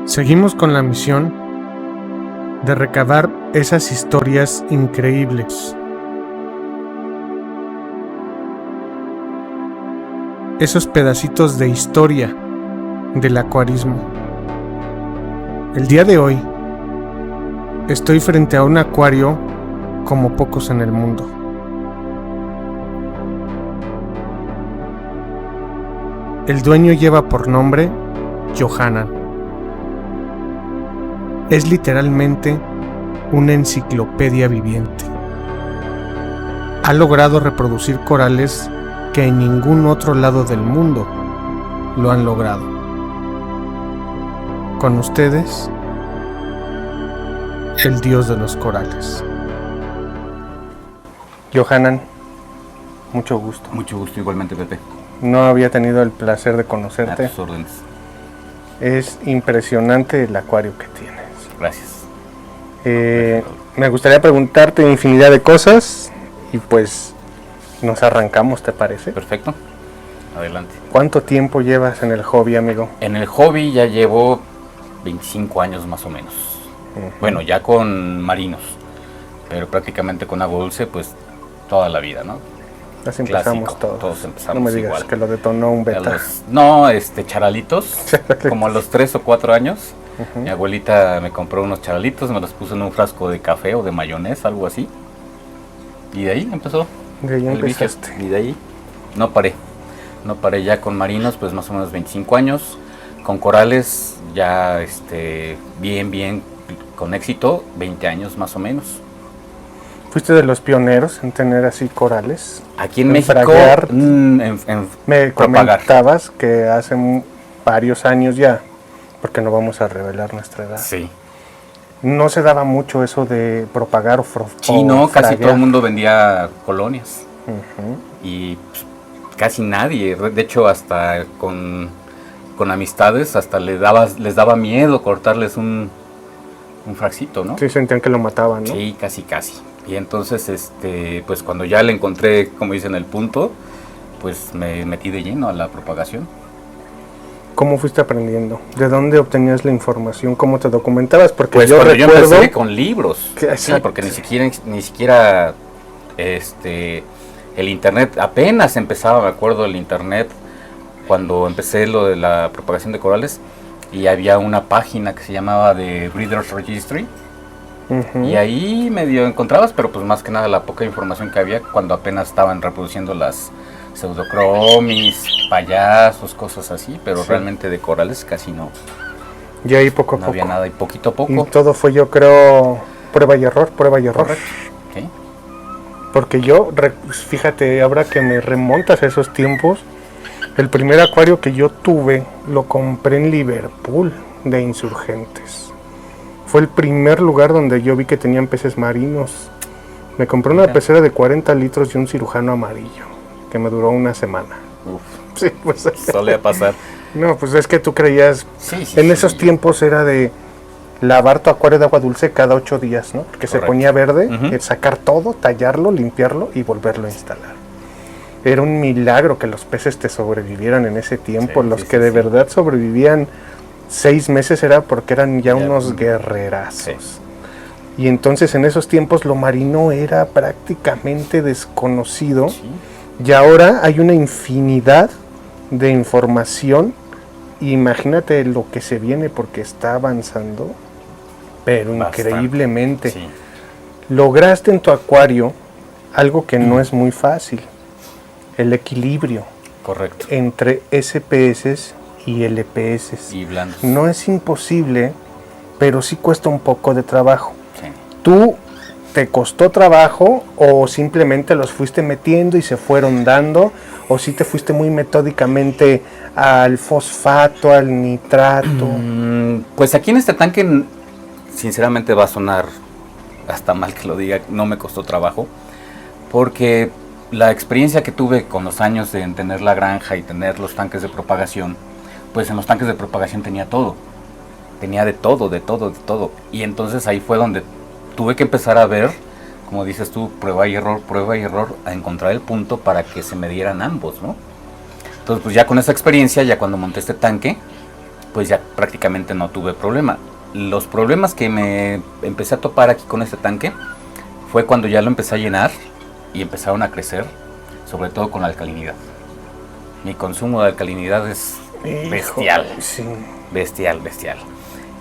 Seguimos con la misión de recabar esas historias increíbles, esos pedacitos de historia del acuarismo. El día de hoy estoy frente a un acuario como pocos en el mundo. El dueño lleva por nombre Johanan. Es literalmente una enciclopedia viviente. Ha logrado reproducir corales que en ningún otro lado del mundo lo han logrado. Con ustedes, el dios de los corales. Johanan, mucho gusto. Mucho gusto igualmente, Pepe. No había tenido el placer de conocerte. A tus órdenes. Es impresionante el acuario que tienes. Gracias. Me gustaría preguntarte infinidad de cosas y pues nos arrancamos, ¿te parece? Perfecto. Adelante. ¿Cuánto tiempo llevas en el hobby, amigo? En el hobby ya llevo 25 años más o menos. Bueno, ya con marinos, pero prácticamente con agua dulce, pues toda la vida, ¿no? Así empezamos Clásico, todos. empezamos no me digas igual. que lo detonó un beta. Charalitos, como a los 3 o 4 años. Mi abuelita me compró unos charalitos, me los puso en un frasco de café o de mayonesa, algo así. Y de ahí empezó. De ahí el empezaste. vicio. Y de ahí no paré ya con marinos, pues más o menos 25 años. Con corales ya bien, con éxito, 20 años más o menos. ¿Fuiste de los pioneros en tener así corales? Aquí en México, fraguear, me propagar. comentabas que hace varios años ya, porque no vamos a revelar nuestra edad. Sí. No se daba mucho eso de propagar o Sí, no, casi fraguear. todo el mundo vendía colonias. Y pues, casi nadie, de hecho hasta con amistades, hasta les daba miedo cortarles un frasquito, ¿no? Sí, sentían que lo mataban, ¿no? Sí, casi. Y entonces, pues cuando ya le encontré, como dicen, el punto, pues me metí de lleno a la propagación. ¿Cómo fuiste aprendiendo? ¿De dónde obtenías la información? ¿Cómo te documentabas? Porque Pues yo cuando recuerdo... yo empecé con libros, sí, porque ni siquiera el internet, apenas empezaba, me acuerdo, el internet, cuando empecé lo de la propagación de corales, y había una página que se llamaba The Breeders Registry, y ahí medio encontrabas, pero pues más que nada la poca información que había cuando apenas estaban reproduciendo las pseudocromis, payasos, cosas así, pero sí, realmente de corales casi no. Y ahí poco a poco. No había nada, y poquito a poco. Y todo fue, yo creo, prueba y error. Correcto. ¿Sí? Porque yo, fíjate, ahora que me remontas a esos tiempos, el primer acuario que yo tuve lo compré en Liverpool, de Insurgentes. Fue el primer lugar donde yo vi que tenían peces marinos. Me compré una pecera de 40 litros y un cirujano amarillo, que me duró una semana. Uf, Sí, pues solía pasar. no, pues es que tú creías, Sí, en esos tiempos era de lavar tu acuario de agua dulce cada 8 días, ¿no? Porque se ponía verde, sacar todo, tallarlo, limpiarlo y volverlo a instalar. Era un milagro que los peces te sobrevivieran en ese tiempo. Los que de verdad sobrevivían 6 meses era porque eran ya unos guerrerazos. Sí. Y entonces en esos tiempos lo marino era prácticamente desconocido. Sí. Y ahora hay una infinidad de información. Imagínate lo que se viene porque está avanzando, pero Bastante. increíblemente. Sí. Lograste en tu acuario algo que no es muy fácil: el equilibrio Correcto. entre SPS y LPS. Y blandos. No es imposible, pero sí cuesta un poco de trabajo. Sí. ¿Tú te costó trabajo o simplemente los fuiste metiendo y se fueron dando? ¿O sí te fuiste muy metódicamente al fosfato, al nitrato? Pues aquí en este tanque, sinceramente va a sonar hasta mal que lo diga, no me costó trabajo, porque la experiencia que tuve con los años de tener la granja y tener los tanques de propagación, pues en los tanques de propagación tenía todo. Tenía de todo. Y entonces ahí fue donde tuve que empezar a ver, como dices tú, prueba y error, a encontrar el punto para que se me dieran ambos, ¿no? Entonces, pues ya con esa experiencia, ya cuando monté este tanque, pues ya prácticamente no tuve problema. Los problemas que me empecé a topar aquí con este tanque fue cuando ya lo empecé a llenar y empezaron a crecer, sobre todo con la alcalinidad. Mi consumo de alcalinidad es bestial, sí. bestial.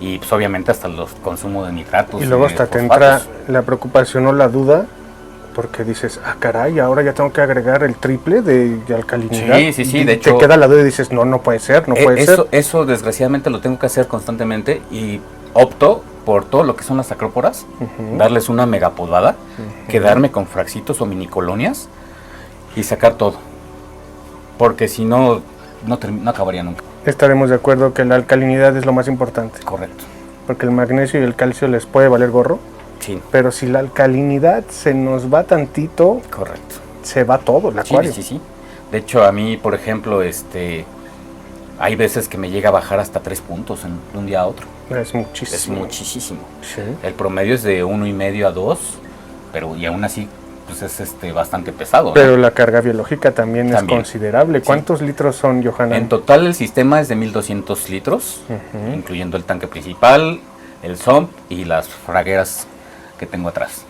Y pues obviamente hasta los consumos de nitratos. Y luego hasta te entra la preocupación o la duda, porque dices, ah, caray, ahora ya tengo que agregar el triple de alcalinidad. Sí, de hecho. Te queda la duda y dices, no puede ser, no puede ser. Eso desgraciadamente lo tengo que hacer constantemente y opto por todo lo que son las acróporas, darles una megapodada, quedarme con fraxitos o minicolonias y sacar todo. Porque si no acabaría nunca. Estaremos de acuerdo que la alcalinidad es lo más importante. Correcto. Porque el magnesio y el calcio les puede valer gorro. Sí. Pero si la alcalinidad se nos va tantito, correcto, se va todo el acuario. Sí. De hecho, a mí, por ejemplo, hay veces que me llega a bajar hasta 3 puntos de un día a otro. Es muchísimo. Es muchísimo. Sí. El promedio es de 1,5 a 2, pero y aún así pues es bastante pesado, ¿no? Pero la carga biológica también es considerable. ¿Cuántos litros son, Johanna? En total el sistema es de 1,200 litros, incluyendo el tanque principal, el sump y las fragueras que tengo atrás.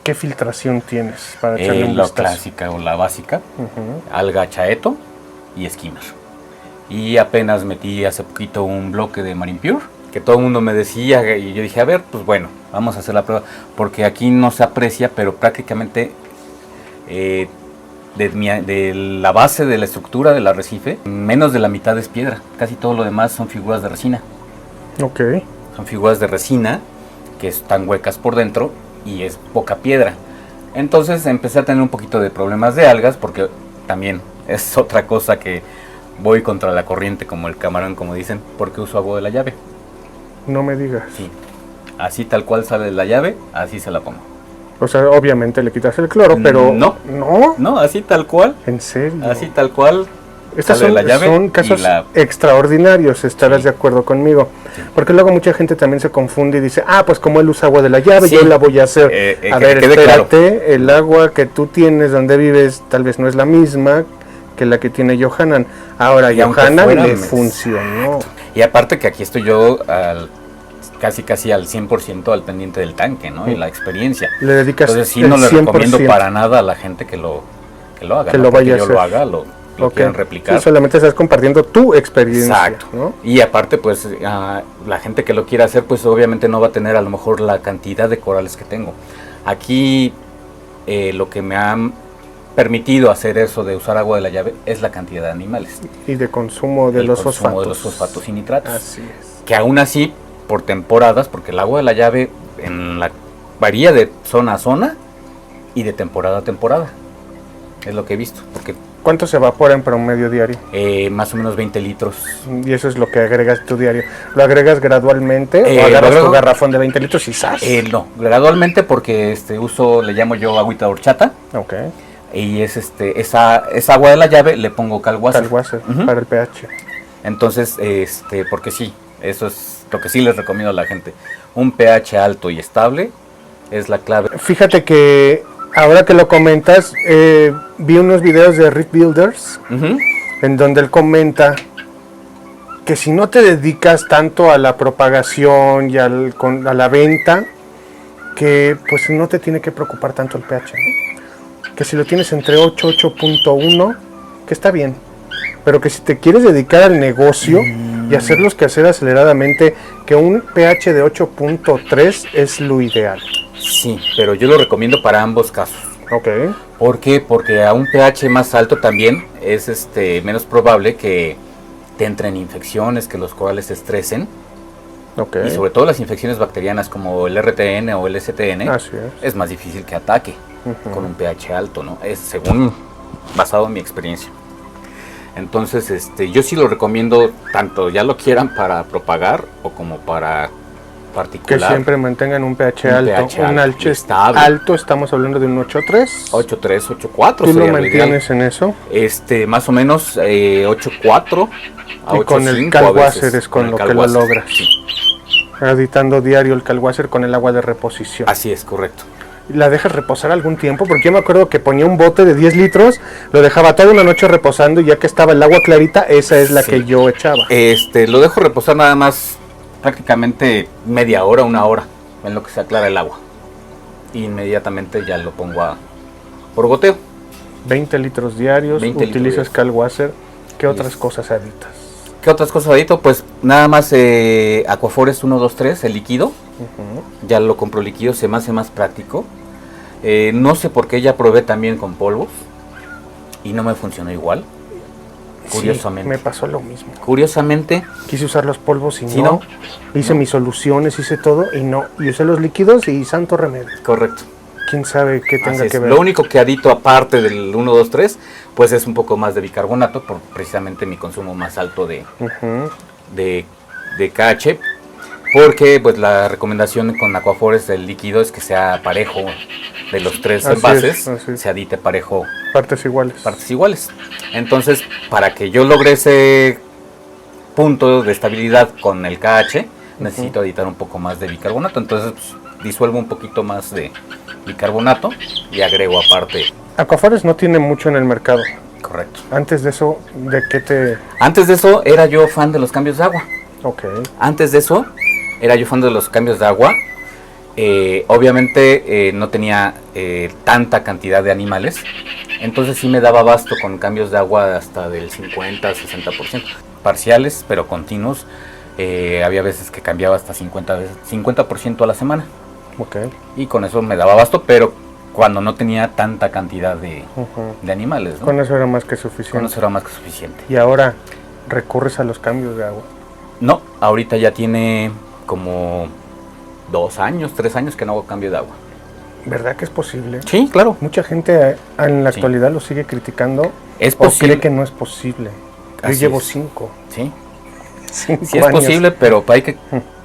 ¿Qué filtración tienes para echarle un la vistazo? clásica o la básica, alga chaeto y skimmer. Y apenas metí hace poquito un bloque de Marine Pure, que todo el mundo me decía, y yo dije, a ver, pues bueno, vamos a hacer la prueba, porque aquí no se aprecia, pero prácticamente de la base de la estructura del arrecife, menos de la mitad es piedra, casi todo lo demás son figuras de resina. Ok. Son figuras de resina que están huecas por dentro y es poca piedra. Entonces empecé a tener un poquito de problemas de algas, porque también es otra cosa que voy contra la corriente como el camarón, como dicen, porque uso agua de la llave. No me digas. Sí, así tal cual sale de la llave, así se la pongo. O sea, obviamente le quitas el cloro, pero... No, así tal cual. ¿En serio? Así tal cual. Estos son casos extraordinarios, estarás de acuerdo conmigo. Sí. Porque luego mucha gente también se confunde y dice, pues como él usa agua de la llave, yo la voy a hacer. A ver, espérate, claro. El agua que tú tienes donde vives tal vez no es la misma que la que tiene Johanan. Ahora, Johanan le funcionó. Y aparte que aquí estoy yo casi al 100% al pendiente del tanque, ¿no? Y la experiencia. Le dedicas. Entonces sí, no le recomiendo para nada a la gente que lo haga. Que lo vaya a hacer. Lo haga, lo quieran replicar. Sí, solamente estás compartiendo tu experiencia. Exacto. ¿No? Y aparte, pues, la gente que lo quiera hacer, pues obviamente no va a tener a lo mejor la cantidad de corales que tengo. Aquí lo que me ha permitido hacer eso de usar agua de la llave es la cantidad de animales. Y de consumo de los fosfatos. De los fosfatos y nitratos. Así es. Que aún así, por temporadas, porque el agua de la llave varía de zona a zona y de temporada a temporada. Es lo que he visto. Porque ¿cuánto se evapora en promedio diario? Más o menos 20 litros. Y eso es lo que agregas tu diario. ¿Lo agregas gradualmente o agarras tu garrafón de 20 litros y ¡zas! No, gradualmente porque le llamo yo agüita de horchata. Ok. Y es esa agua de la llave le pongo Calwasser. Calwasser, para el pH. Entonces, porque sí, eso es lo que sí les recomiendo a la gente. Un pH alto y estable es la clave. Fíjate que ahora que lo comentas, vi unos videos de Rick Builders, en donde él comenta que si no te dedicas tanto a la propagación y a la venta, que pues no te tiene que preocupar tanto el pH, ¿no? Que si lo tienes entre 8 y 8.1, que está bien, pero que si te quieres dedicar al negocio y hacer los quehaceres aceleradamente, que un pH de 8.3 es lo ideal. Sí, pero yo lo recomiendo para ambos casos. Ok. ¿Por qué? Porque a un pH más alto también es menos probable que te entren infecciones, que los corales se estresen. Okay. Y sobre todo las infecciones bacterianas como el RTN o el STN, es más difícil que ataque con un pH alto, ¿no? Es según basado en mi experiencia. Entonces, yo sí lo recomiendo tanto ya lo quieran para propagar o como para particular. Que siempre mantengan un pH alto. Un pH estable. Alto, estamos hablando de un 8.3. 8.3, 8.4. ¿Tú lo mantienes en eso? Más o menos 8.4 a 8.5. Y con el Calwasser es con lo que lo logras. Sí. Editando diario el Calwasser con el agua de reposición. Así es, correcto. la dejas reposar algún tiempo, porque yo me acuerdo que ponía un bote de 10 litros, lo dejaba toda una noche reposando y ya que estaba el agua clarita, esa es la que yo echaba. Lo dejo reposar nada más prácticamente media hora, una hora, en lo que se aclara el agua. Y inmediatamente ya lo pongo por goteo. 20 litros diarios, 20 utilizas litros. Calwasser. ¿Qué otras cosas aditas? ¿Qué otras cosas adito? Pues nada más Aquaforest 1, 2, 3, el líquido. Ya lo compro líquido, se me hace más práctico. No sé por qué ya probé también con polvos y no me funcionó igual. Curiosamente. Sí, me pasó lo mismo. Curiosamente. Quise usar los polvos y ¿Sí, no. Hice mis soluciones, hice todo y no. Y usé los líquidos y santo remedio. Correcto. ¿Quién sabe qué tenga que ver? Lo único que adito aparte del 1, 2, 3, pues es un poco más de bicarbonato por precisamente mi consumo más alto de KH. Porque pues la recomendación con Aquaforest del líquido es que sea parejo de los tres envases, se adite parejo. Partes iguales. Partes iguales. Entonces, para que yo logre ese punto de estabilidad con el KH, necesito aditar un poco más de bicarbonato. Entonces, pues, disuelvo un poquito más de bicarbonato y agrego aparte. Aquaforest no tiene mucho en el mercado. Correcto. Antes de eso, ¿de qué te...? Antes de eso, era yo fan de los cambios de agua. Ok. Antes de eso, era yo fan de los cambios de agua. Obviamente no tenía tanta cantidad de animales. Entonces sí me daba abasto con cambios de agua hasta del 50-60%. Parciales, pero continuos. Había veces que cambiaba hasta 50% a la semana. Okay. Y con eso me daba abasto, pero cuando no tenía tanta cantidad de animales, ¿no? Con eso era más que suficiente. Con eso era más que suficiente. ¿Y ahora recurres a los cambios de agua? No, ahorita ya tiene como 2 años, 3 años que no hago cambio de agua. ¿Verdad que es posible? Sí, claro. Mucha gente en la actualidad lo sigue criticando. Es o posible. cree que no es posible. Yo Así llevo es. 5. Sí. 5 Sí es años. posible, pero hay que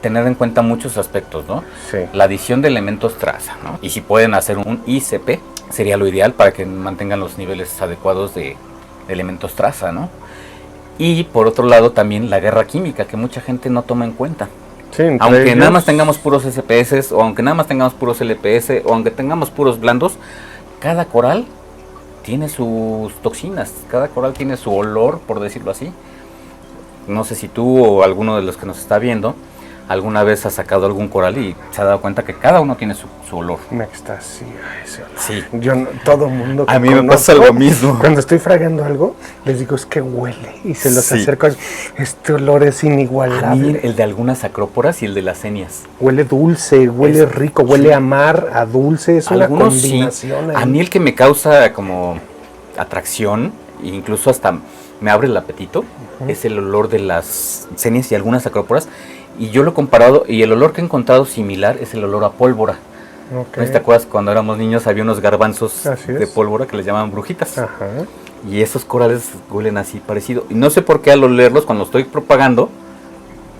tener en cuenta muchos aspectos, ¿no? Sí. La adición de elementos traza, ¿no? Y si pueden hacer un ICP, sería lo ideal para que mantengan los niveles adecuados de elementos traza, ¿no? Y por otro lado también la guerra química, que mucha gente no toma en cuenta. Sí, Aunque ellos... nada más tengamos puros SPS, o aunque nada más tengamos puros LPS, o aunque tengamos puros blandos, cada coral tiene sus toxinas, cada coral tiene su olor, por decirlo así. No sé si tú o alguno de los que nos está viendo alguna vez ha sacado algún coral y se ha dado cuenta que cada uno tiene su olor. Me extasía ese olor. Sí. Yo todo el mundo que A mí me conozco, pasa lo mismo. Cuando estoy fragando algo, les digo, es que huele. Y se los Sí. acerco. Este olor es A mí inigualable. el de algunas acróporas y el de las cenias. Huele dulce, huele rico, huele a mar, a dulce. Es una combinación. Sí. A mí el que me causa como atracción, e incluso hasta me abre el apetito, es el olor de las cenias y algunas acróporas. Y yo lo he comparado, y el olor que he encontrado similar es el olor a pólvora. Okay. ¿No te acuerdas? Cuando éramos niños había unos garbanzos Así de es. pólvora que les llamaban brujitas. Ajá. Y esos corales huelen así parecido. Y no sé por qué al olerlos, cuando estoy propagando,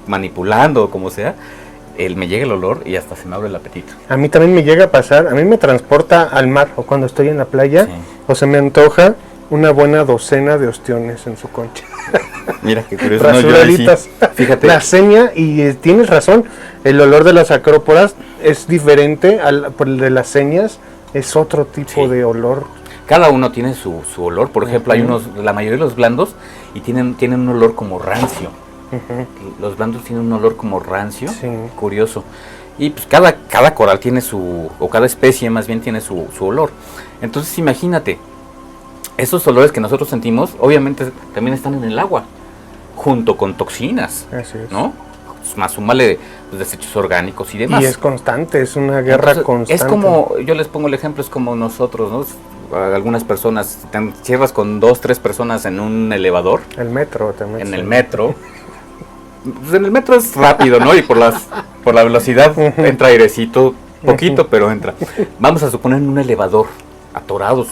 manipulando o como sea, me llega el olor y hasta se me abre el apetito. A mí también me llega a pasar, a mí me transporta al mar o cuando estoy en la playa, Sí. o se me antoja una buena docena de ostiones en su concha. Mira qué curioso. Rasuralitas. Fíjate. La seña, y tienes razón, el olor de las acróporas es diferente por el de las señas, es otro tipo Sí. de olor. Cada uno tiene su olor. Por ejemplo, hay la mayoría de los blandos y tienen un olor como rancio. Los blandos tienen un olor como rancio, Sí. curioso. Y pues cada coral tiene o cada especie más bien tiene su olor. Entonces imagínate, esos olores que nosotros sentimos, obviamente también están en el agua, junto con toxinas, Así es. ¿no? Más súmale pues, desechos orgánicos y demás. Y es constante, es una guerra Entonces, constante. es como, yo les pongo el ejemplo, es como nosotros, ¿no? Algunas personas, te encierras con 2, 3 personas en un elevador, El metro también. en el metro. Pues en el metro es rápido, ¿no? Y por la velocidad entra airecito, poquito, pero entra. Vamos a suponer en un elevador, atorados,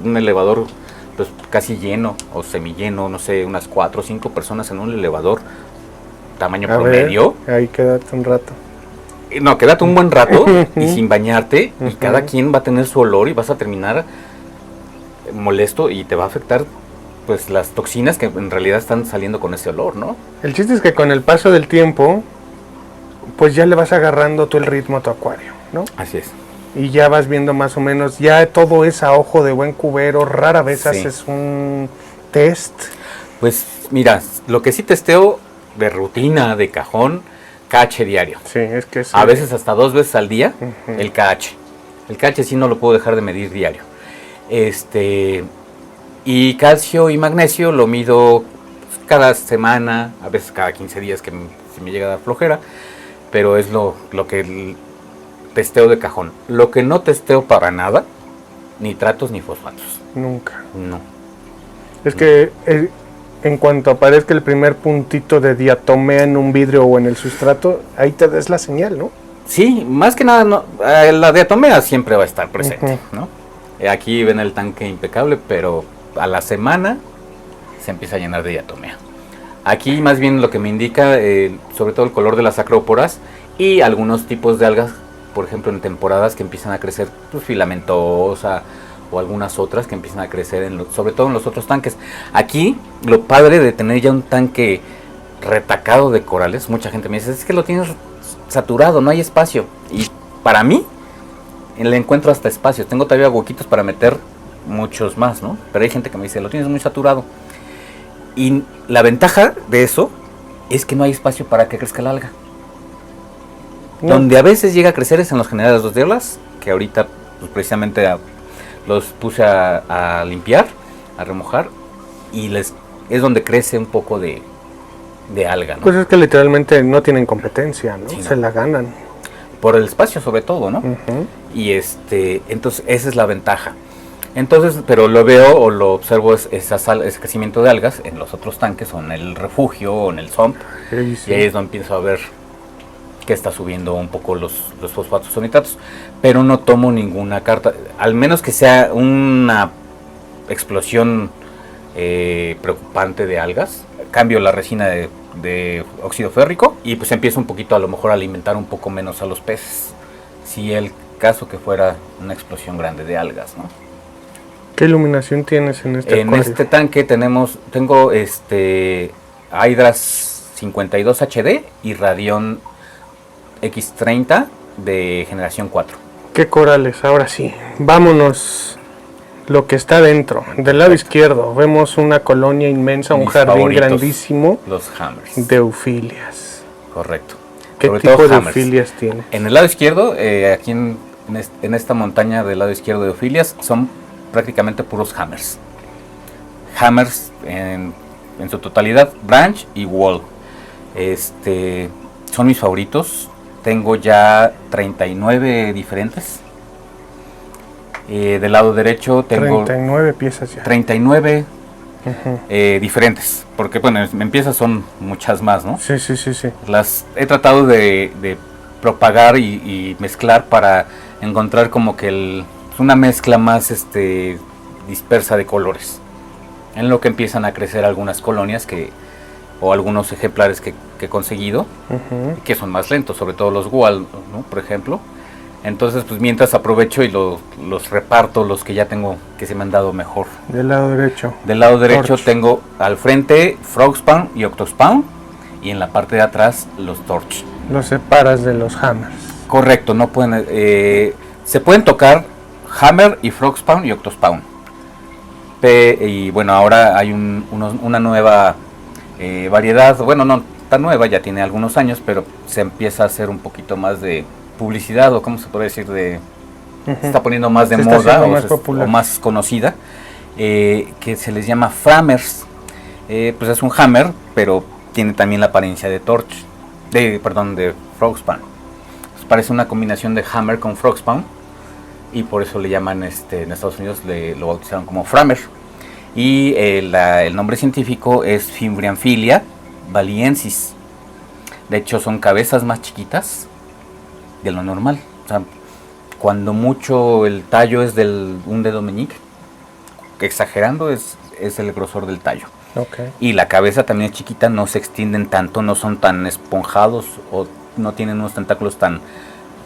un elevador pues casi lleno o semilleno, no sé, unas 4 o 5 personas en un elevador, tamaño A promedio. ver, ahí quédate un rato. No, quédate un buen rato y sin bañarte y cada quien va a tener su olor y vas a terminar molesto y te va a afectar pues las toxinas que en realidad están saliendo con ese olor, ¿no? El chiste es que con el paso del tiempo, pues ya le vas agarrando tú el ritmo a tu acuario, ¿no? Así es. y ya vas viendo más o menos, ya todo es a ojo de buen cubero, rara vez haces un test. Pues mira, lo que sí testeo de rutina, de cajón, KH diario. Sí, es que a veces hasta 2 veces al día, el KH. El KH sí no lo puedo dejar de medir diario. Y calcio y magnesio lo mido cada semana, a veces cada 15 días que si me llega a dar flojera, pero es lo que testeo de cajón. Lo que no testeo para nada, nitratos ni fosfatos. Nunca. No. Es que en cuanto aparezca el primer puntito de diatomea en un vidrio o en el sustrato, ahí te des la señal, ¿no? Sí, más que nada, no, la diatomea siempre va a estar presente, ¿no? Aquí ven el tanque impecable, pero a la semana se empieza a llenar de diatomea. Aquí más bien lo que me indica, sobre todo el color de las acróporas y algunos tipos de algas, por ejemplo en temporadas que empiezan a crecer, pues filamentosa o algunas otras que empiezan a crecer, sobre todo en los otros tanques. Aquí lo padre de tener ya un tanque retacado de corales, mucha gente me dice, es que lo tienes saturado, no hay espacio. Y para mí, le encuentro hasta espacio. Tengo todavía huequitos para meter muchos más, ¿no? Pero hay gente que me dice, lo tienes muy saturado. Y la ventaja de eso es que no hay espacio para que crezca la alga. No. Donde a veces llega a crecer es en los generadores de olas, que ahorita pues, precisamente los puse a limpiar, a remojar, y es donde crece un poco de alga, ¿no? Pues es que literalmente no tienen competencia, ¿no? Sí, Se la ganan. Por el espacio sobre todo, ¿no? Y entonces esa es la ventaja. Entonces, pero lo veo o lo observo ese crecimiento de algas en los otros tanques o en el refugio o en el SOMP. Sí. Y ahí es donde empiezo a ver que está subiendo un poco los fosfatos o nitratos, pero no tomo ninguna carta, al menos que sea una explosión preocupante de algas. Cambio la resina de óxido férrico y pues empiezo un poquito a lo mejor a alimentar un poco menos a los peces, si el caso que fuera una explosión grande de algas, ¿no? ¿Qué iluminación tienes en este acuario? En este tanque tengo Hydras 52 HD y Radion X30 de generación 4. ¿Qué corales? Ahora sí, vámonos. Lo que está dentro, del lado izquierdo, vemos una colonia inmensa, un jardín grandísimo. Los hammers. De eufilias. Correcto. ¿Qué tipo de eufilias tiene? En el lado izquierdo, aquí en esta montaña del lado izquierdo de eufilias, son prácticamente puros hammers. Hammers en su totalidad, branch y wall. Son mis favoritos. Tengo ya 39 diferentes. Del lado derecho tengo 39 piezas ya. 39 diferentes, porque bueno, en piezas son muchas más, ¿no? Sí. Las he tratado de propagar y mezclar para encontrar como que una mezcla más dispersa de colores, en lo que empiezan a crecer algunas colonias o algunos ejemplares que he conseguido, que son más lentos, sobre todo los Gual, ¿no? Por ejemplo. Entonces, pues mientras aprovecho y los reparto, los que ya tengo, que se me han dado mejor. Del lado derecho. Del lado derecho tengo al frente Frogspawn y Octospawn, y en la parte de atrás los Torch. Los separas de los hammers. Correcto, no pueden, se pueden tocar Hammer y Frogspawn y Octospawn. Y bueno, ahora hay una nueva variedad, bueno, no tan nueva, ya tiene algunos años, pero se empieza a hacer un poquito más de publicidad, o cómo se puede decir, se está poniendo más de moda o más conocida, que se les llama Framers. Pues es un hammer, pero tiene también la apariencia de Torch, de Frogspawn. Pues parece una combinación de hammer con Frogspawn, y por eso le llaman, en Estados Unidos lo bautizaron como Framer. Y el nombre científico es Fimbriamphilia valiensis. De hecho, son cabezas más chiquitas de lo normal. O sea, cuando mucho el tallo es un dedo meñique, exagerando es el grosor del tallo. Okay. Y la cabeza también es chiquita, no se extienden tanto, no son tan esponjados o no tienen unos tentáculos tan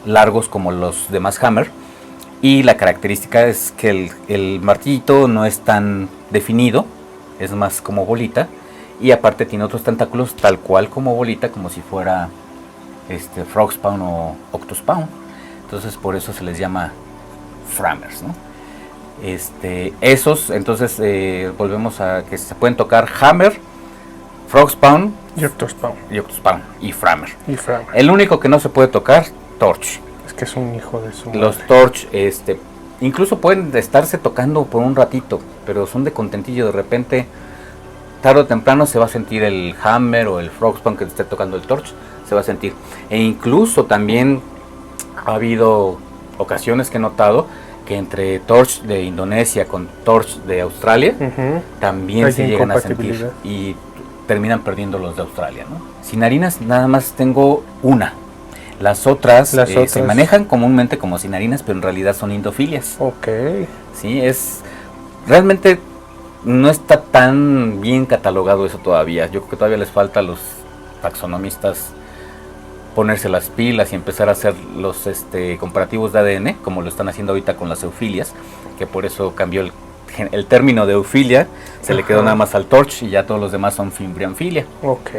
largos como los demás hammer. Y la característica es que el martillito no es tan definido, es más como bolita, y aparte tiene otros tentáculos tal cual como bolita, como si fuera Frogspawn o Octospawn. Entonces por eso se les llama Framers, ¿no? Esos, entonces volvemos a que se pueden tocar Hammer, Frogspawn Y Octospawn. y Framer. Y Framer. El único que no se puede tocar, Torch. Es que es un hijo de su Los madre. Torch, incluso pueden estarse tocando por un ratito, pero son de contentillo. De repente, tarde o temprano se va a sentir el Hammer o el Frogspawn que esté tocando el Torch, se va a sentir. E incluso también ha habido ocasiones que he notado que entre Torch de Indonesia con Torch de Australia Ujú. también Hay se llegan a sentir incompatibilidad. y terminan perdiendo los de Australia, ¿no? Sin harinas nada más tengo una. Las otras, Las se otras. manejan comúnmente como sin harinas, pero en realidad son indofilias. Ok. Sí, realmente no está tan bien catalogado eso todavía. Yo creo que todavía les falta a los taxonomistas ponerse las pilas y empezar a hacer los comparativos de ADN, como lo están haciendo ahorita con las eufilias, que por eso cambió el término de eufilia, se le quedó Ajá. nada más al Torch y ya todos los demás son fimbrianfilia. Ok.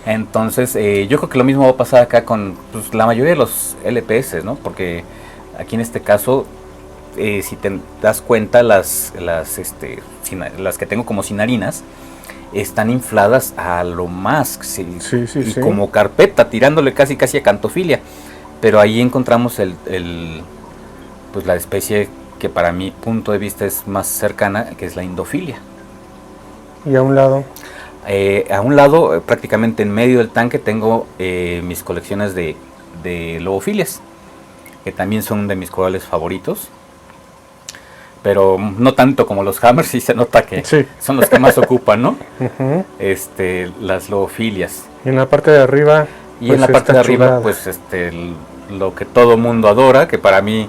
Entonces, yo creo que lo mismo va a pasar acá con pues, la mayoría de los LPS, ¿no? Porque aquí en este caso, si te das cuenta, las que tengo como sin harinas están infladas a lo más, y Sí. como carpeta, tirándole casi a cantofilia. Pero ahí encontramos pues la especie que para mi punto de vista es más cercana, que es la indofilia. Y a un lado. A un lado, prácticamente en medio del tanque, tengo mis colecciones de lobofilias, que también son de mis corales favoritos. Pero no tanto como los Hammers, sí se nota que Sí. son los que más ocupan, ¿no? Ujú. Las lobofilias. Y en la parte de arriba. Y pues, en la parte esta de arriba, chulada. pues lo que todo mundo adora, que para mí,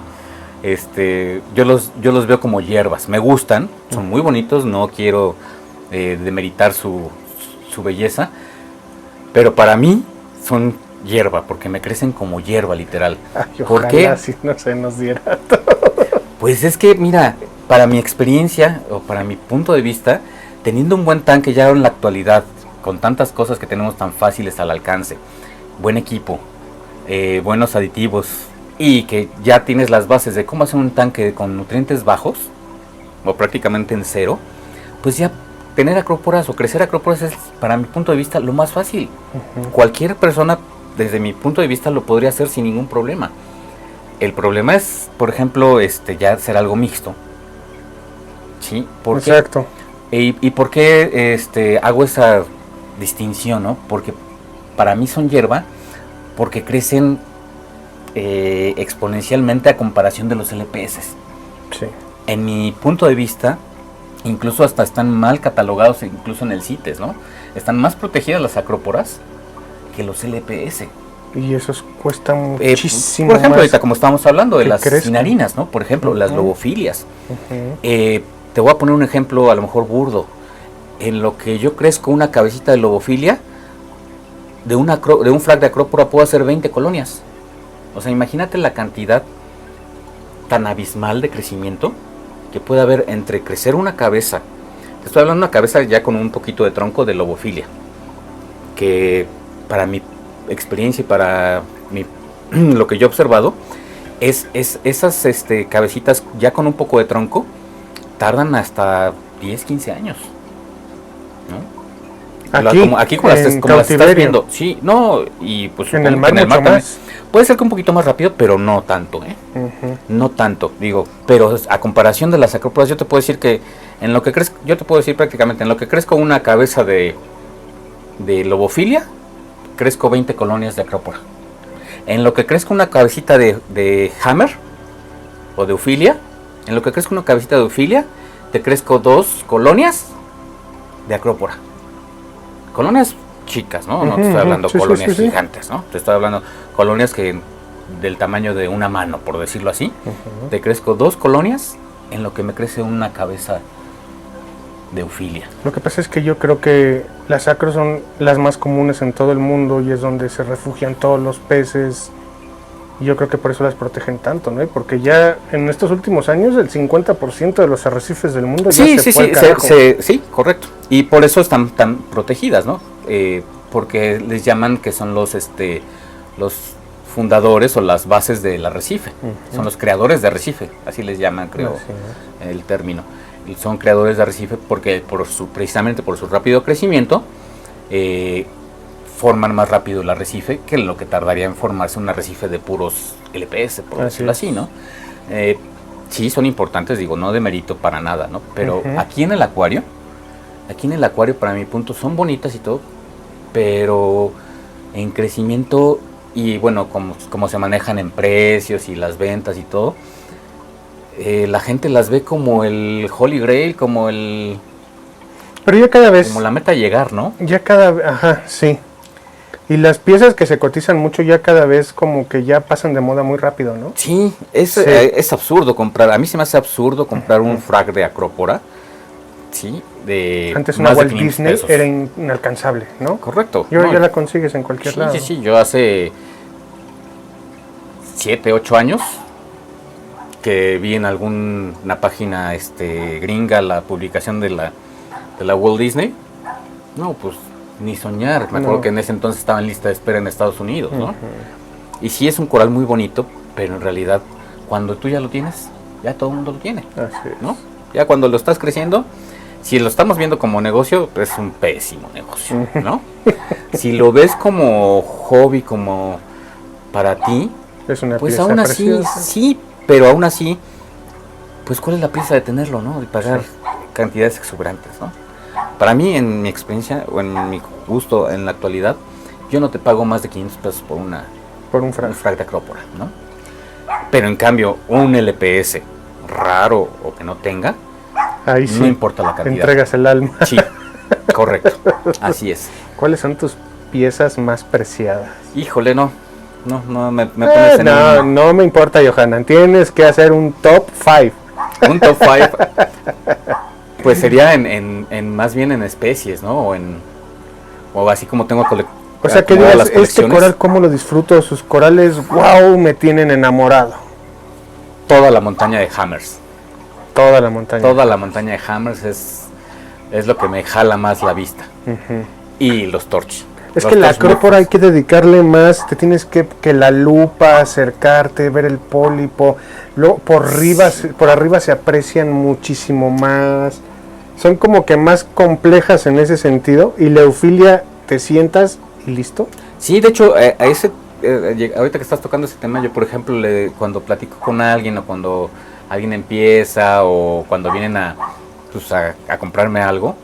yo los veo como hierbas. Me gustan, son muy bonitos, no quiero demeritar su belleza, pero para mí son hierba, porque me crecen como hierba, literal. Ay, ¿Por ojalá qué? si no se nos diera. Pues es que, mira, para mi experiencia, o para mi punto de vista, teniendo un buen tanque ya en la actualidad, con tantas cosas que tenemos tan fáciles al alcance, buen equipo, buenos aditivos, y que ya tienes las bases de cómo hacer un tanque con nutrientes bajos, o prácticamente en cero, pues ya tener acróporas o crecer acróporas es, para mi punto de vista, lo más fácil. Ujú. Cualquier persona, desde mi punto de vista, lo podría hacer sin ningún problema. El problema es, por ejemplo, ya hacer algo mixto. ¿Sí? ¿Por qué? Exacto. ¿Y por qué hago esa distinción, no? Porque para mí son hierba, porque crecen exponencialmente a comparación de los LPS. Sí. En mi punto de vista, incluso hasta están mal catalogados, incluso en el CITES, ¿no? Están más protegidas las acróporas que los LPS. Y eso cuesta muchísimo Por ejemplo, más. ahorita como estábamos hablando de que las crezcan. sinarinas, ¿no? Por ejemplo, las Ujú. lobofilias. Ujú. Te voy a poner un ejemplo a lo mejor burdo. En lo que yo crezco una cabecita de lobofilia, de un flag de acrópora puedo hacer 20 colonias. O sea, imagínate la cantidad tan abismal de crecimiento que puede haber entre crecer una cabeza. Te estoy hablando de una cabeza ya con un poquito de tronco de lobofilia. Que para mi experiencia y para lo que yo he observado, esas cabecitas ya con un poco de tronco tardan hasta 10, 15 años. ¿No? Aquí como las estás cautiverio. viendo. Sí, no, y pues En el supongo que mar mucho también. más. Puede ser que un poquito más rápido, pero no tanto, Ujú. No tanto, digo, pero a comparación de las acróporas, yo te puedo decir que en lo que crezco, yo te puedo decir prácticamente, en lo que crezco una cabeza de lobofilia, crezco 20 colonias de acrópora. En lo que crezco una cabecita de hammer o de eufilia, en lo que crezco una cabecita de eufilia, te crezco 2 colonias de acrópora. Colonias chicas, ¿no? No te estoy hablando Sí, colonias sí. gigantes, ¿no? Te estoy hablando colonias que del tamaño de una mano, por decirlo así. Ujú. Te crezco 2 colonias en lo que me crece una cabeza de eufilia. Lo que pasa es que yo creo que las acros son las más comunes en todo el mundo y es donde se refugian todos los peces. Y yo creo que por eso las protegen tanto, ¿no? Porque ya en estos últimos años el 50% de los arrecifes del mundo ya se fue al carajo. Sí, correcto. Y por eso están tan protegidas, ¿no? Porque les llaman que son los fundadores o las bases del arrecife. Son los creadores de arrecife, así les llaman, creo, el término. Son creadores de arrecife porque precisamente por su rápido crecimiento forman más rápido el arrecife que lo que tardaría en formarse un arrecife de puros LPS, por decirlo así, ¿no? Sí, son importantes, digo, no de mérito para nada, ¿no? Pero aquí en el acuario para mi punto son bonitas y todo, pero en crecimiento y bueno, como se manejan en precios y las ventas y todo, la gente las ve como el Holy Grail, pero ya cada vez, como la meta a llegar, ¿no? Sí. Y las piezas que se cotizan mucho ya cada vez como que ya pasan de moda muy rápido, ¿no? Sí, es absurdo comprar, a mí se me hace absurdo comprar un frag de Acrópora, ¿sí? Antes una Walt Disney pesos. Era inalcanzable, ¿no? Correcto. Y ahora ya la consigues en cualquier lado. Sí, yo hace 7, 8 años que vi en alguna página gringa la publicación de la Walt Disney, no, pues ni soñar. Me acuerdo que en ese entonces estaba en lista de espera en Estados Unidos, ¿no? Y sí es un coral muy bonito, pero en realidad cuando tú ya lo tienes, ya todo el mundo lo tiene, ¿no? Ya cuando lo estás creciendo, si lo estamos viendo como negocio, es un pésimo negocio, ¿no? Si lo ves como hobby, como para ti, es una pues pieza aún así, preciosa. sí, pero aún así, pues ¿cuál es la prisa de tenerlo, no? De pagar cantidades exuberantes, ¿no? Para mí, en mi experiencia, o en mi gusto en la actualidad, yo no te pago más de 500 pesos por un frag de Acrópora, ¿no? Pero en cambio, un LPS raro o que no tenga, ahí sí, no importa la cantidad. Entregas el alma. Sí, correcto, así es. ¿Cuáles son tus piezas más preciadas? Híjole, no me pones en no me importa, Johanan, tienes que hacer un top 5. Un top 5, pues sería en más bien en especies, ¿no? O así como tengo o sea, que digas, este coral, ¿cómo lo disfruto? Sus corales, wow, me tienen enamorado. Toda la montaña de Hammers. Toda la montaña de Hammers es lo que me jala más la vista. Y los Torch. Es que la Acrópora hay que dedicarle más, te tienes que la lupa, acercarte, ver el pólipo. Luego por arriba se aprecian muchísimo más. Son como que más complejas en ese sentido. Y la eufilia, te sientas y listo. Sí, de hecho, ahorita que estás tocando ese tema, yo por ejemplo, cuando platico con alguien o cuando alguien empieza o cuando vienen a comprarme algo,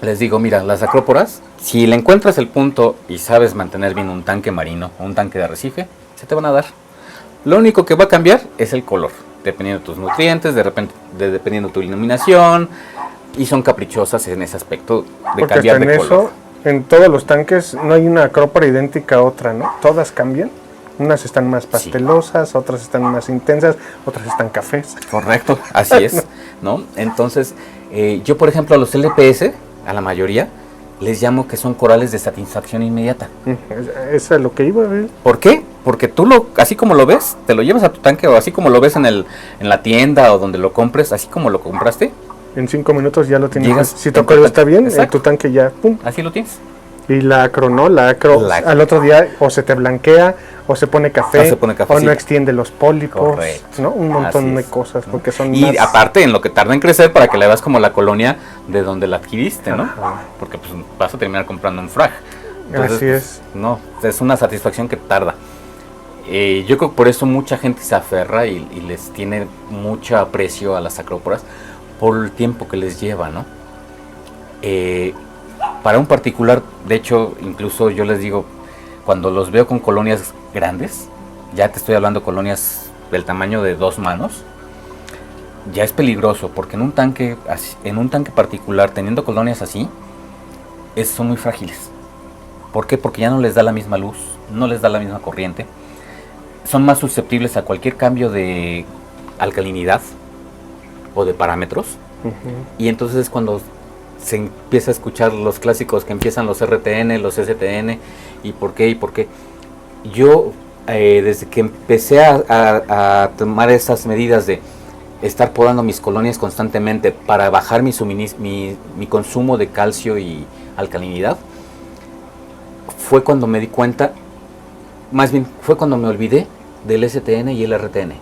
les digo, mira, las Acróporas, si le encuentras el punto y sabes mantener bien un tanque marino o un tanque de arrecife, se te van a dar. Lo único que va a cambiar es el color, dependiendo de tus nutrientes, dependiendo de tu iluminación, y son caprichosas en ese aspecto de porque cambiar de color. Eso, en todos los tanques no hay una Acrópora idéntica a otra, ¿no? Todas cambian. Unas están más pastelosas, otras están más intensas, otras están cafés. Correcto, así es, ¿no? Entonces, yo por ejemplo a los LPS, a la mayoría, les llamo que son corales de satisfacción inmediata. Eso es lo que iba a ver. ¿Por qué? Porque tú así como lo ves, te lo llevas a tu tanque, o así como lo ves en la tienda o donde lo compres, así como lo compraste. En 5 minutos ya lo tienes. Llegas, si tu acuerdo está bien, en tu tanque ya, pum. Así lo tienes. Y la acro no, al otro día o se te blanquea, o se pone café, o no extiende los pólipos. Correcto. ¿No? Un montón de cosas, ¿no? Porque son y aparte en lo que tarda en crecer para que le veas como la colonia de donde la adquiriste, ¿no? Ajá. Porque pues vas a terminar comprando un frag. Entonces, así es. Pues, no, es una satisfacción que tarda. Yo creo que por eso mucha gente se aferra y les tiene mucho aprecio a las Acróporas por el tiempo que les lleva, ¿no? Para un particular, de hecho, incluso yo les digo, cuando los veo con colonias grandes, ya te estoy hablando colonias del tamaño de 2 manos, ya es peligroso, porque en un tanque particular, teniendo colonias así, son muy frágiles. ¿Por qué? Porque ya no les da la misma luz, no les da la misma corriente, son más susceptibles a cualquier cambio de alcalinidad o de parámetros, y entonces es cuando se empieza a escuchar los clásicos que empiezan los RTN, los STN, y por qué. Yo, desde que empecé a tomar esas medidas de estar podando mis colonias constantemente para bajar mi consumo de calcio y alcalinidad, fue cuando me di cuenta más bien fue cuando me olvidé del STN y el RTN.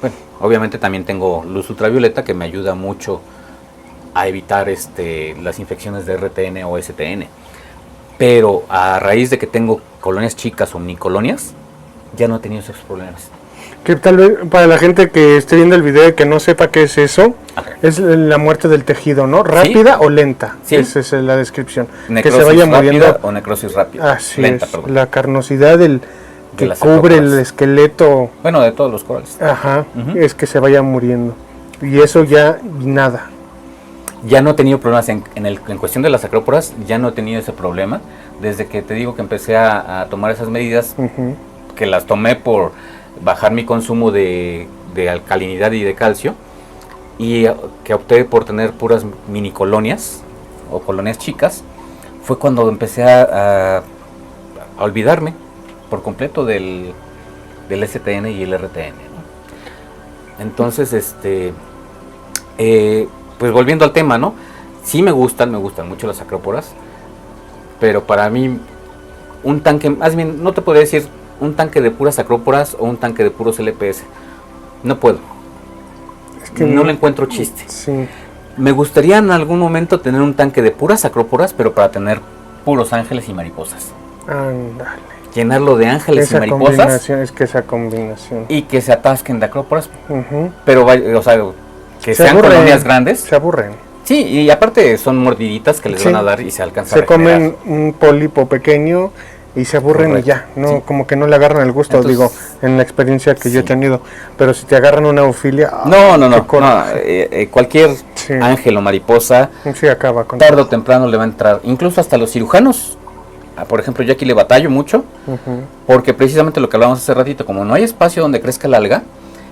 Bueno, obviamente también tengo luz ultravioleta que me ayuda mucho a evitar las infecciones de RTN o STN. Pero a raíz de que tengo colonias chicas o minicolonias, ya no he tenido esos problemas. Que tal vez para la gente que esté viendo el video y que no sepa qué es eso, es la muerte del tejido, ¿no? ¿Rápida o lenta? Sí. Esa es la descripción. Necrosis que se vaya rápida muriendo. o necrosis rápida. Así lenta, es. perdón. La carnosidad que las cubre acróporas. el esqueleto. Bueno, de todos los corales. Ajá. Ujú. Es que se vaya muriendo. Y eso ya nada. Ya no he tenido problemas en cuestión de las acróporas, ya no he tenido ese problema. Desde que te digo que empecé a tomar esas medidas, Ujú. que las tomé por bajar mi consumo de alcalinidad y de calcio, y que opté por tener puras mini colonias o colonias chicas, fue cuando empecé a olvidarme por completo del STN y el RTN, ¿no? Entonces, pues volviendo al tema, ¿no? Sí me gustan mucho las acróporas, pero para mí un tanque, más bien, no te podría decir un tanque de puras acróporas o un tanque de puros LPS. No puedo. Es que No le encuentro chiste. Sí. Me gustaría en algún momento tener un tanque de puras acróporas, pero para tener puros ángeles y mariposas. Ándale. Llenarlo de ángeles y Esa mariposas combinación, es que esa combinación. y que se atasquen de acróporas, Ujú. pero o sea, que Se sean aburren. colonias grandes. Se aburren. Sí, y aparte son mordiditas que les Sí. van a dar y se alcanza Se a regenerar. comen un pólipo pequeño y se aburren. Correcto. Y ya, no, Sí. como que no le agarran el gusto, Entonces, digo, en la experiencia que yo he sí. tenido. Pero si te agarran una eufilia, No, qué coraje. cualquier Sí. ángel o mariposa, Sí, acaba con tarde o temprano le va a entrar. Incluso hasta los cirujanos. Por ejemplo, yo aquí le batallo mucho, Ujú. porque precisamente lo que hablábamos hace ratito, como no hay espacio donde crezca la alga,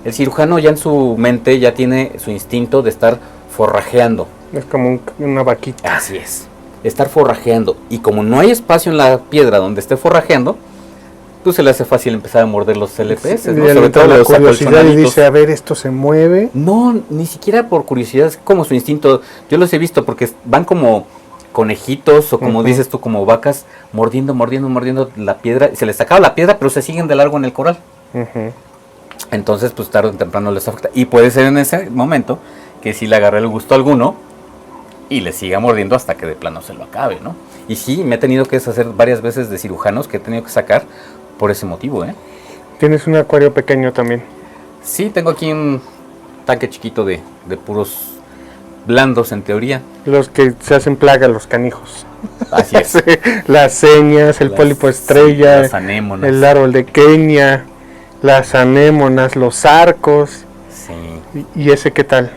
el cirujano ya en su mente ya tiene su instinto de estar forrajeando. Es como una vaquita. Así es, estar forrajeando. Y como no hay espacio en la piedra donde esté forrajeando, pues se le hace fácil empezar a morder los LPS, Y ¿no? le Sobre entra todo la los curiosidad y acolchonaditos. dice, a ver, esto se mueve. No, ni siquiera por curiosidad, es como su instinto. Yo los he visto porque van como conejitos o como Ujú. dices tú, como vacas, mordiendo la piedra. Y se les acaba la piedra, pero se siguen de largo en el coral. Ujú. Entonces, pues tarde o temprano les afecta. Y puede ser en ese momento que si le agarré el gusto a alguno y le siga mordiendo hasta que de plano se lo acabe, ¿no? Y sí, me he tenido que deshacer varias veces de cirujanos que he tenido que sacar por ese motivo, ¿eh? Tienes un acuario pequeño también. Sí, tengo aquí un tanque chiquito de puros blandos en teoría. Los que se hacen plaga, los canijos. Así es. Sí, las señas, el Las- pólipo estrella, sí, las anémonas. el árbol de Kenia, las anémonas, los arcos. Sí. ¿Y ese qué tal?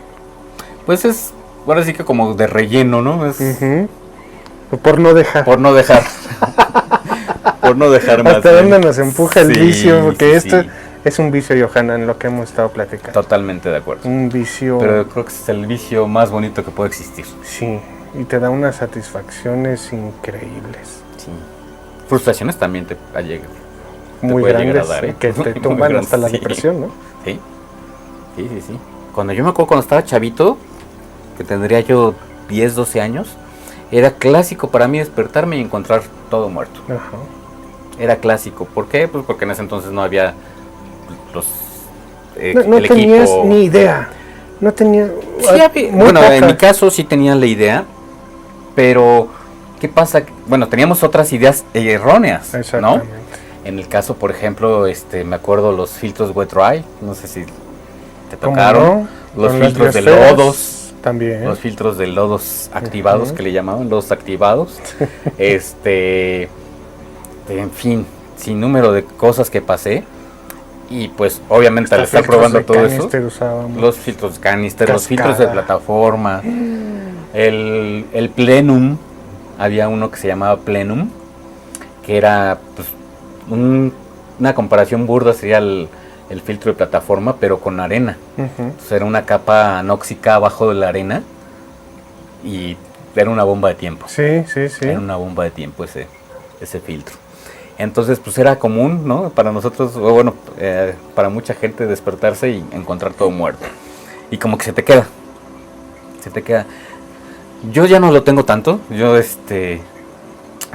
Pues es, ahora sí que como de relleno, ¿no? Es Ujú. Por no dejar. por no dejar. Por no dejar más. ¿Hasta dónde nos empuja el Sí, vicio? Porque sí, esto sí. es un vicio, Johanna, en lo que hemos estado platicando. Totalmente de acuerdo. Un vicio. Pero creo que es el vicio más bonito que puede existir. Sí, y te da unas satisfacciones increíbles. Sí. Frustraciones también te llegan. Muy puede llegar a grandes, dar, ¿eh? que te Muy tumban grandes, hasta la sí. depresión, ¿no? Sí. Sí, sí, sí. Cuando yo me acuerdo cuando estaba chavito, que tendría yo 10, 12 años, era clásico para mí despertarme y encontrar todo muerto. Ajá. Era clásico. ¿Por qué? Pues porque en ese entonces no había los No el tenías equipo. ni idea. No tenía. Sí había- muy bueno, en poca. mi caso sí tenía la idea, pero ¿qué pasa? Bueno, teníamos otras ideas erróneas, ¿no? Exactamente. En el caso, por ejemplo, me acuerdo los filtros wet dry, no sé si te ¿Cómo tocaron, no? los Con las filtros de biosferas lodos. También. Los filtros de lodos activados, Ujú. que le llamaban lodos activados. En fin, sin número de cosas que pasé. Y pues obviamente al Hasta estar filtros probando de todo eso, canister usábamos. los filtros de canister, los Cascada. filtros de plataforma, el plenum, había uno que se llamaba plenum, que era pues, una comparación burda, sería el filtro de plataforma, pero con arena. Ujú. Entonces era una capa anóxica abajo de la arena y era una bomba de tiempo. Sí, sí, sí. Era una bomba de tiempo ese filtro. Entonces, pues era común, ¿no? Para nosotros, o bueno, para mucha gente despertarse y encontrar todo muerto. Y como que se te queda. Se te queda. Yo ya no lo tengo tanto. Yo,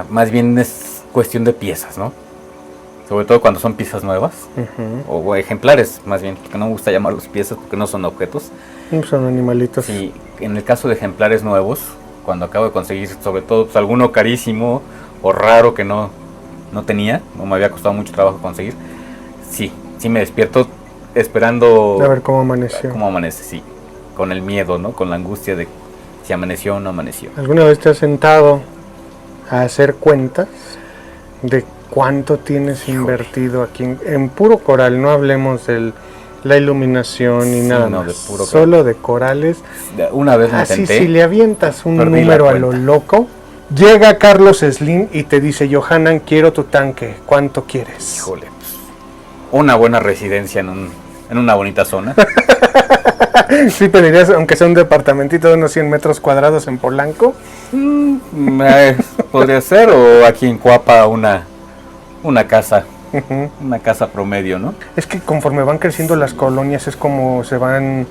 más bien es cuestión de piezas, ¿no? Sobre todo cuando son piezas nuevas, Ujú. o ejemplares más bien, porque no me gusta llamarlos piezas porque no son objetos. Son animalitos. Sí, en el caso de ejemplares nuevos, cuando acabo de conseguir sobre todo pues, alguno carísimo o raro que no tenía, no me había costado mucho trabajo conseguir, sí me despierto esperando A ver cómo amaneció. cómo amanece, sí, con el miedo, ¿no? Con la angustia de si amaneció o no amaneció. ¿Alguna vez te has sentado a hacer cuentas de cuánto tienes invertido aquí en puro coral? No hablemos de la iluminación ni Sí, nada no, más. de puro Solo de corales. Una vez lo Así, intenté, si le avientas un perdí la número a lo cuenta. loco, llega Carlos Slim y te dice: Johanan, quiero tu tanque, ¿cuánto quieres? Híjole, pues, una buena residencia en una bonita zona. Sí pedirías, aunque sea un departamentito de unos 100 metros cuadrados en Polanco. Podría ser, o aquí en Cuapa una casa, Ujú. una casa promedio, ¿no? Es que conforme van creciendo las colonias es como se van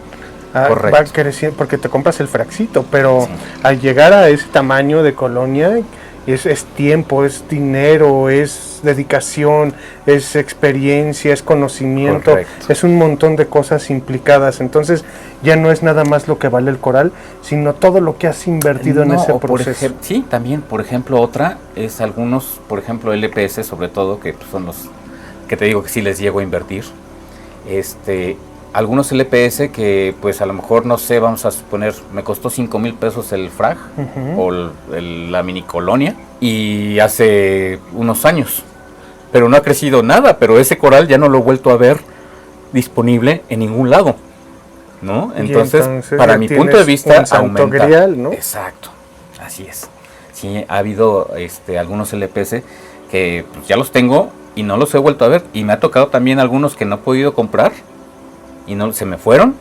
Correcto. va creciendo, porque te compras el fracito, pero Sí. al llegar a ese tamaño de colonia es tiempo, es dinero, es dedicación, es experiencia, es conocimiento, Correcto. es un montón de cosas implicadas. Entonces ya no es nada más lo que vale el coral, sino todo lo que has invertido en No, ese o por proceso. sí, también, por ejemplo, otra es algunos, por ejemplo, LPS, sobre todo, que pues, son los que te digo que sí les llego a invertir. Algunos LPS que, pues a lo mejor, no sé, vamos a suponer, me costó 5,000 pesos el frag Ujú. o la mini colonia, y hace unos años, pero no ha crecido nada, pero ese coral ya no lo he vuelto a ver disponible en ningún lado, ¿no? Entonces para ya mi punto de tienes vista, un santo aumenta. grial, ¿no? Exacto, así es. Sí, ha habido algunos LPS que pues, ya los tengo y no los he vuelto a ver, y me ha tocado también algunos que no he podido comprar y no se me fueron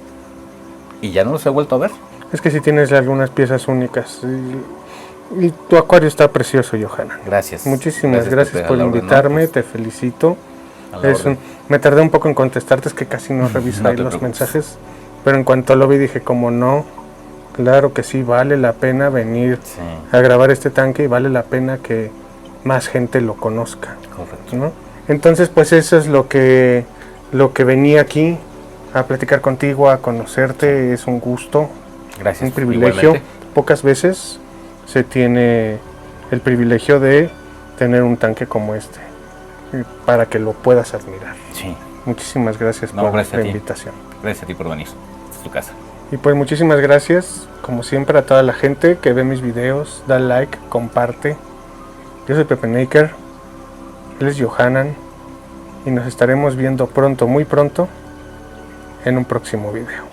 y ya no los he vuelto a ver. Es que si tienes algunas piezas únicas. Y tu acuario está precioso, Johanan. Gracias. Muchísimas gracias Pepe, por a la orden, invitarme, ¿no? Pues, te felicito. a la orden. Me tardé un poco en contestarte, es que casi no reviso No ahí te los preocupes. mensajes, pero en cuanto lo vi dije, como no, claro que sí, vale la pena venir Sí, a grabar este tanque y vale la pena que más gente lo conozca, correcto. ¿no? Entonces, pues eso es lo que venía aquí a platicar contigo, a conocerte. Es un gusto, Gracias. un privilegio. Igualmente. Pocas veces se tiene el privilegio de tener un tanque como este, para que lo puedas admirar. Sí, Muchísimas gracias No, por gracias a la ti. invitación. gracias a ti por venir. Esta es tu casa. Y pues muchísimas gracias, como siempre, a toda la gente que ve mis videos, da like, comparte. Yo soy Pepe Naker, él es Johanan, y nos estaremos viendo pronto, muy pronto, en un próximo video.